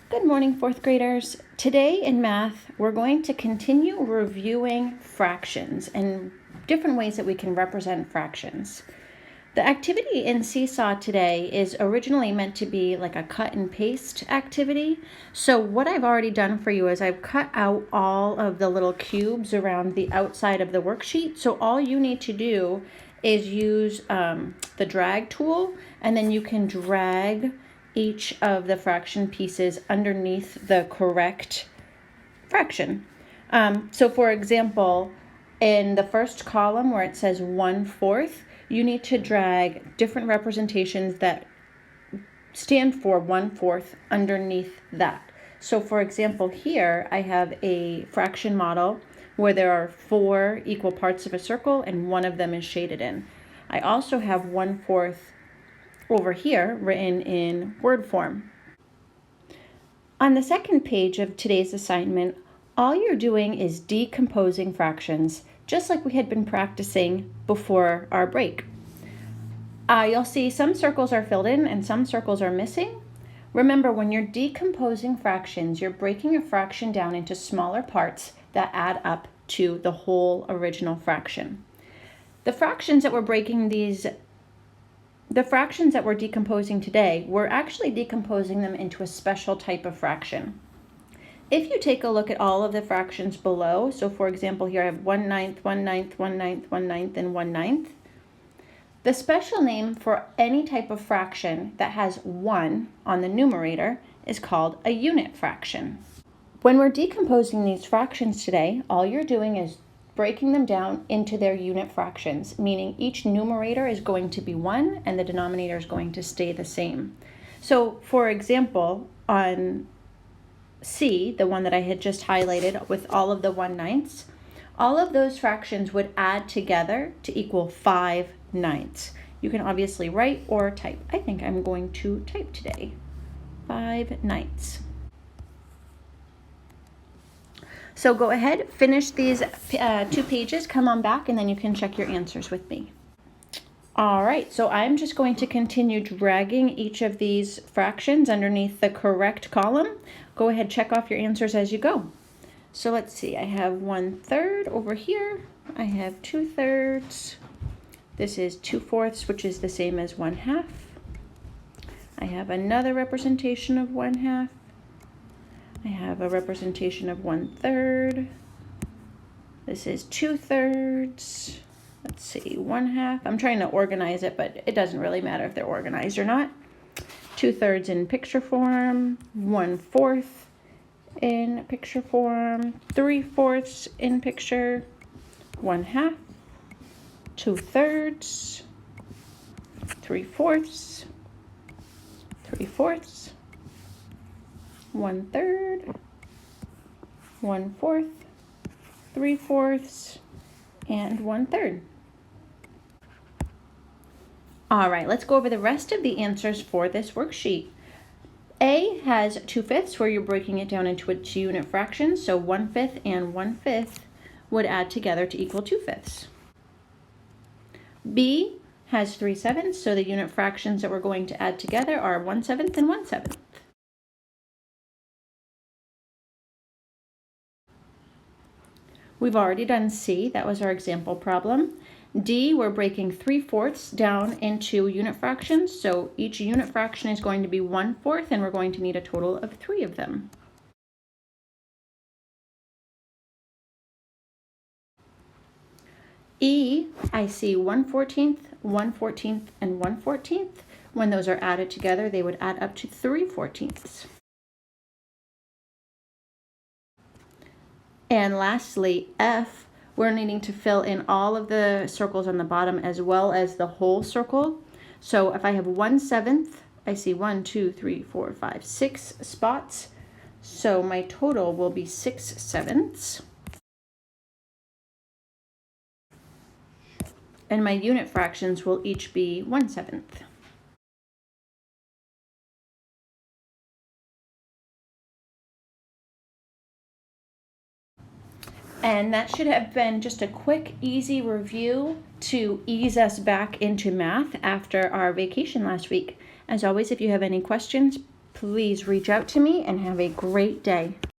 Good morning, fourth graders. Today in math, we're going to continue reviewing fractions and different ways that we can represent fractions. The activity in Seesaw today is originally meant to be like a cut and paste activity. So what I've already done for you is I've cut out all of the little cubes around the outside of the worksheet. So all you need to do is use the drag tool, and then you can drag each of the fraction pieces underneath the correct fraction. So for example, in the first column where it says 1/4, you need to drag different representations that stand for 1/4 underneath that. So for example, here I have a fraction model where there are 4 equal parts of a circle and one of them is shaded in. I also have 1/4 over here written in word form. On the second page of today's assignment, all you're doing is decomposing fractions, just like we had been practicing before our break. You'll see some circles are filled in and some circles are missing. Remember, when you're decomposing fractions, you're breaking a fraction down into smaller parts that add up to the whole original fraction. The fractions that we're decomposing today, we're actually decomposing them into a special type of fraction. If you take a look at all of the fractions below, so for example, here I have 1/9, 1/9, 1/9, 1/9, and 1/9. The special name for any type of fraction that has 1 on the numerator is called a unit fraction. When we're decomposing these fractions today, all you're doing is breaking them down into their unit fractions, meaning each numerator is going to be 1 and the denominator is going to stay the same. So for example, on C, the one that I had just highlighted with all of the 1/9, all of those fractions would add together to equal 5/9. You can obviously write or type. I think I'm going to type today. 5/9. So go ahead, finish these 2 pages, come on back, and then you can check your answers with me. All right, so I'm just going to continue dragging each of these fractions underneath the correct column. Go ahead, check off your answers as you go. So let's see, I have 1/3 over here. I have 2/3. This is 2/4, which is the same as 1/2. I have another representation of 1/2. I have a representation of 1/3. This is 2/3. Let's see, 1/2. I'm trying to organize it, but it doesn't really matter if they're organized or not. 2/3 in picture form, 1/4 in picture form, 3/4 in picture, 1/2, 2/3, 3/4, 3/4, 1/3, 1/4, 3/4, and 1/3. All right, let's go over the rest of the answers for this worksheet. A has 2/5 where you're breaking it down into its unit fractions, so 1/5 and 1/5 would add together to equal 2/5. B has 3/7, so the unit fractions that we're going to add together are 1/7 and 1/7. We've already done C, that was our example problem. D, we're breaking 3/4 down into unit fractions, so each unit fraction is going to be 1/4, and we're going to need a total of 3 of them. E, I see 1/14, 1/14, and 1/14. When those are added together, they would add up to 3/14. And lastly, F, we're needing to fill in all of the circles on the bottom as well as the whole circle. So if I have 1/7, I see 1, 2, 3, 4, 5, 6 spots. So my total will be 6/7. And my unit fractions will each be 1/7. And that should have been just a quick, easy review to ease us back into math after our vacation last week. As always, if you have any questions, please reach out to me and have a great day.